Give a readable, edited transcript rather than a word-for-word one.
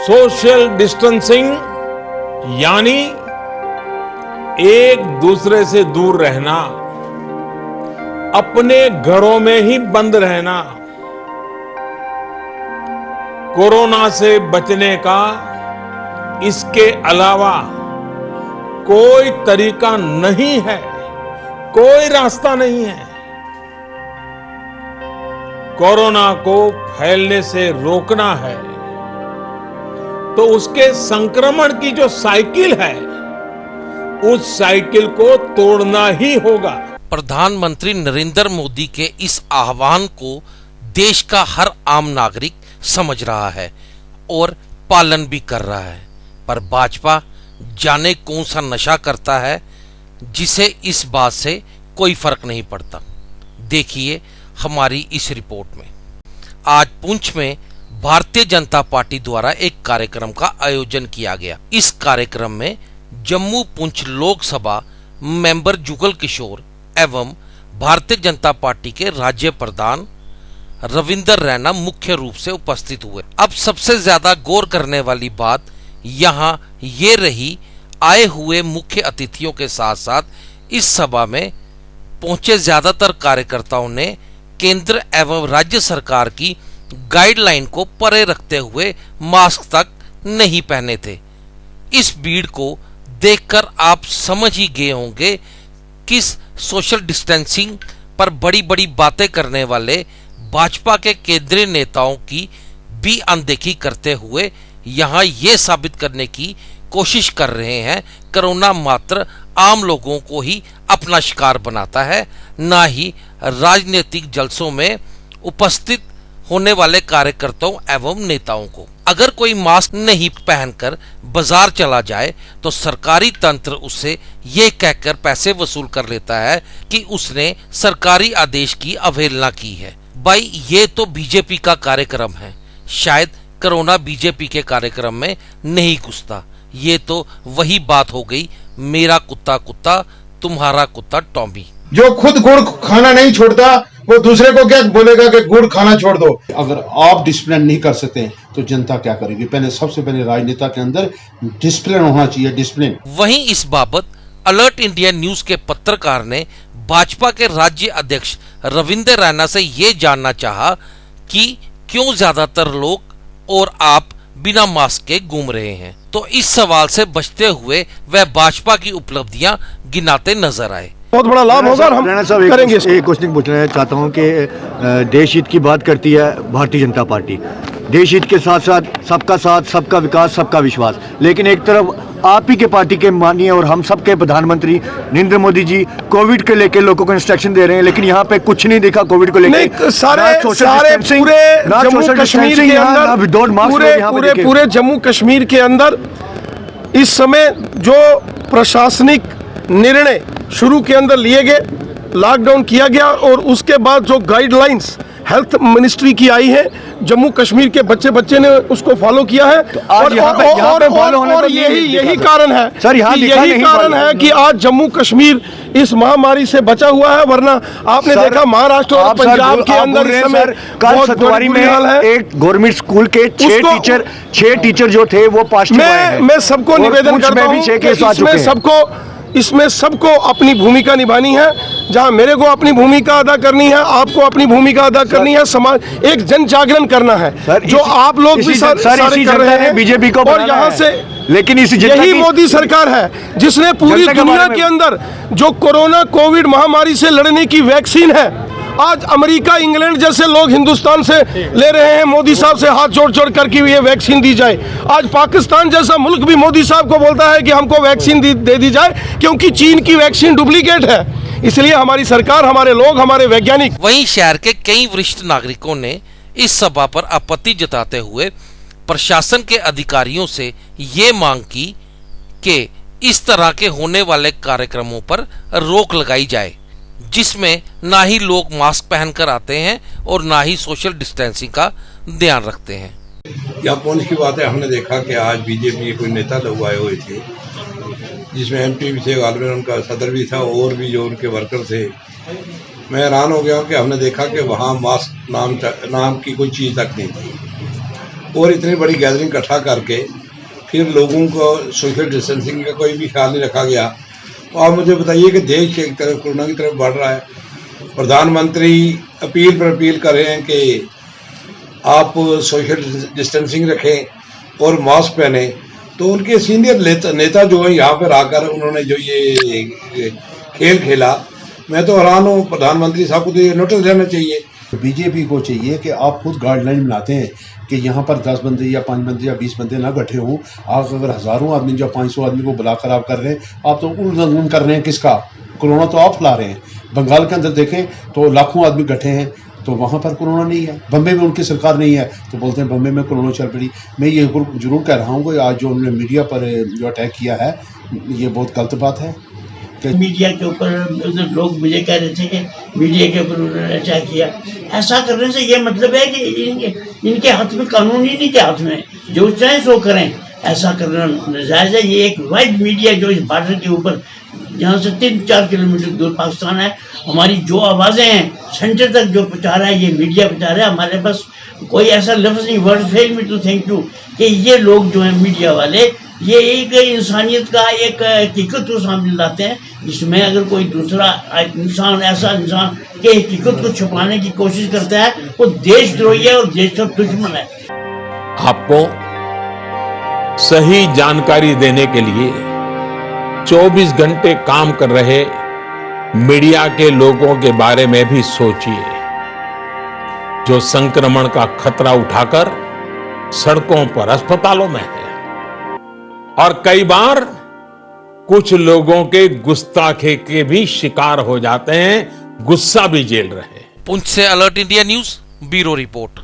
Social distancing यानी एक दूसरे से दूर रहना, अपने घरों में ही बंद रहना, कोरोना से बचने का इसके अलावा कोई तरीका नहीं है, कोई रास्ता नहीं है। कोरोना को फैलने से रोकना है तो उसके संक्रमण की जो साइकिल है, उस साइकिल को तोड़ना ही होगा। प्रधानमंत्री नरेंद्र मोदी के इस आह्वान को देश का हर आम नागरिक समझ रहा है और पालन भी कर रहा है, पर भाजपा जाने कौन सा नशा करता है जिसे इस बात से कोई फर्क नहीं पड़ता। देखिए हमारी इस रिपोर्ट में। आज पुंछ में भारतीय जनता पार्टी द्वारा एक कार्यक्रम का आयोजन किया गया। इस कार्यक्रम में जम्मू पुंछ लोकसभा मेंबर जुगल किशोर एवं भारतीय जनता पार्टी के राज्य प्रधान रविंदर रैना मुख्य रूप से उपस्थित हुए। अब सबसे ज्यादा गौर करने वाली बात यहाँ ये रही, आए हुए मुख्य अतिथियों के साथ साथ इस सभा में पहुंचे ज्यादातर कार्यकर्ताओं ने केंद्र एवं राज्य सरकार की गाइडलाइन को परे रखते हुए मास्क तक नहीं पहने थे। इस भीड़ को देखकर आप समझ ही गए होंगे किस सोशल डिस्टेंसिंग पर बड़ी बड़ी बातें करने वाले भाजपा के केंद्रीय नेताओं की भी अनदेखी करते हुए यहाँ ये साबित करने की कोशिश कर रहे हैं कोरोना मात्र आम लोगों को ही अपना शिकार बनाता है, ना ही राजनीतिक जलसों में उपस्थित होने वाले कार्यकर्ताओं एवं नेताओं को। अगर कोई मास्क नहीं पहनकर बाजार चला जाए तो सरकारी तंत्र उससे ये कहकर पैसे वसूल कर लेता है कि उसने सरकारी आदेश की अवहेलना की है। भाई ये तो बीजेपी का कार्यक्रम है, शायद कोरोना बीजेपी के कार्यक्रम में नहीं घुसता। ये तो वही बात हो गई, मेरा कुत्ता कुत्ता तुम्हारा कुत्ता टॉमी। जो खुद गुड़ खाना नहीं छोड़ता वो दूसरे को क्या बोलेगा कि गुड़ खाना छोड़ दो। अगर आप डिसिप्लिन नहीं कर सकते तो जनता क्या करेगी? पहले सबसे पहले राजनेता के अंदर डिसिप्लिन होना चाहिए, डिसिप्लिन। वहीं इस बाबत अलर्ट इंडिया न्यूज के पत्रकार ने भाजपा के राज्य अध्यक्ष रविंदर रैना से ये जानना चाहा कि क्यों ज्यादातर लोग और आप बिना मास्क के घूम रहे हैं। तो इस सवाल से बचते हुए वह भाजपा की उपलब्धियां गिनाते नजर आए। बहुत बड़ा लाभ होगा और हम करेंगे। एक क्वेश्चन पूछना चाहता हूं कि देश हित की बात करती है भारतीय जनता पार्टी, देश हित के साथ साथ सबका विकास, सबका विश्वास, लेकिन एक तरफ आप ही के पार्टी के माननीय और हम सबके प्रधानमंत्री नरेंद्र मोदी जी कोविड के लेके लोगों को इंस्ट्रक्शन दे रहे हैं, लेकिन यहाँ पे कुछ नहीं दिखा कोविड को लेके। सारे पूरे जम्मू कश्मीर के अंदर, पूरे जम्मू कश्मीर के अंदर इस समय जो प्रशासनिक निर्णय शुरू के अंदर लिए गए, लॉकडाउन किया गया और उसके बाद जो गाइडलाइंस हेल्थ मिनिस्ट्री की आई है, जम्मू कश्मीर के बच्चे ने उसको फॉलो किया है। और यही कारण है सर, यही कारण है कि आज जम्मू कश्मीर इस महामारी से बचा हुआ है। वरना आपने देखा महाराष्ट्र और पंजाब के अंदर इस समय बहुत बुरी हाल है। एक गवर्नमेंट स्कूल के 6 टीचर जो थे वो पॉजिटिव आए हैं। मैं सबको निवेदन करता हूं, इसमें सबको अपनी भूमिका निभानी है। जहां मेरे को अपनी भूमिका अदा करनी है, आपको अपनी भूमिका अदा करनी है, समाज एक जन जागरण करना है जो आप लोग भी सारे कर रहे हैं बीजेपी को। और यहाँ से लेकिन यही मोदी सरकार है जिसने पूरी दुनिया के अंदर जो कोरोना कोविड महामारी से लड़ने की वैक्सीन है, आज अमेरिका इंग्लैंड जैसे लोग हिंदुस्तान से ले रहे हैं मोदी साहब से हाथ जोड़ कर कि ये वैक्सीन दी जाए। आज पाकिस्तान जैसा मुल्क भी मोदी साहब को बोलता है कि हमको वैक्सीन दे दी जाए, क्योंकि चीन की वैक्सीन डुप्लीकेट है। इसलिए हमारी सरकार, हमारे लोग, हमारे वैज्ञानिक। वहीं शहर के कई वरिष्ठ नागरिकों ने इस सभा पर आपत्ति जताते हुए प्रशासन के अधिकारियों से ये मांग की कि इस तरह के होने वाले कार्यक्रमों पर रोक लगाई जाए जिसमें ना ही लोग मास्क पहनकर आते हैं और ना ही सोशल डिस्टेंसिंग का ध्यान रखते हैं। क्या पुंछ की बात है, हमने देखा कि आज बीजेपी के कोई नेता लोग आए हुए थे, जिसमें एमपी भी थे, गालिबन उनका सदर भी था और भी जो उनके वर्कर थे। मैं हैरान हो गया कि हमने देखा कि वहाँ मास्क नाम की कोई चीज़ तक नहीं थी। और इतनी बड़ी गैदरिंग इकट्ठा करके फिर लोगों को सोशल डिस्टेंसिंग का कोई भी ख्याल नहीं रखा गया। तो आप मुझे बताइए कि देश एक तरफ कोरोना की तरफ बढ़ रहा है, प्रधानमंत्री अपील पर अपील कर रहे हैं कि आप सोशल डिस्टेंसिंग रखें और मास्क पहने, तो उनके सीनियर नेता जो है यहाँ पर आकर उन्होंने जो ये खेल खेला, मैं तो हैरान हूँ। प्रधानमंत्री साहब को तो ये नोटिस लेना चाहिए। तो बीजेपी को चाहिए कि आप खुद गाइडलाइन बनाते हैं कि यहाँ पर 10 बंदे या 5 बंदे या 20 बंदे ना इकट्ठे हों। आप अगर हज़ारों आदमी या 500 आदमी को बुलाकर आप कर रहे हैं, आप तो उल्लंघन कर रहे हैं किसका? कोरोना तो आप फैला रहे हैं। बंगाल के अंदर देखें तो लाखों आदमी इकट्ठे हैं, तो वहाँ पर कोरोना नहीं है। बम्बे में उनकी सरकार नहीं है तो बोलते हैं बम्बे में कोरोना चल पड़ी। मैं ये जरूर कह रहा हूँ कि आज जो उन्होंने मीडिया पर जो अटैक किया है ये बहुत गलत बात है। मीडिया के ऊपर लोग मुझे कह रहे थे कि मीडिया के ऊपर उन्होंने अटैक किया। ऐसा करने से ये मतलब है कि इनके हाथ में कानून ही नहीं के हाथ में, जो चाहे सो करें। ऐसा करना नाजायज है। ये एक वाइड मीडिया जो इस बॉर्डर के ऊपर जहाँ से 3-4 किलोमीटर दूर पाकिस्तान है, हमारी जो आवाज़ें हैं सेंटर तक जो पहुँचा रहा है ये मीडिया पहुँचा रहा है। हमारे पास कोई ऐसा लफ्ज़ नहीं, word fail me to thank you, कि ये लोग जो हैं मीडिया वाले ये एक इंसानियत का एक हकीकत को सामने लाते हैं, जिसमें अगर कोई दूसरा इंसान ऐसा इंसान के हकीकत को छुपाने की कोशिश करता है वो देशद्रोही है और देश का दुश्मन है। आपको सही जानकारी देने के लिए 24 घंटे काम कर रहे मीडिया के लोगों के बारे में भी सोचिए, जो संक्रमण का खतरा उठाकर सड़कों पर, अस्पतालों में है और कई बार कुछ लोगों के गुस्ताखी के भी शिकार हो जाते हैं, गुस्सा भी झेल रहे हैं। पुंछ से alert India news bureau report.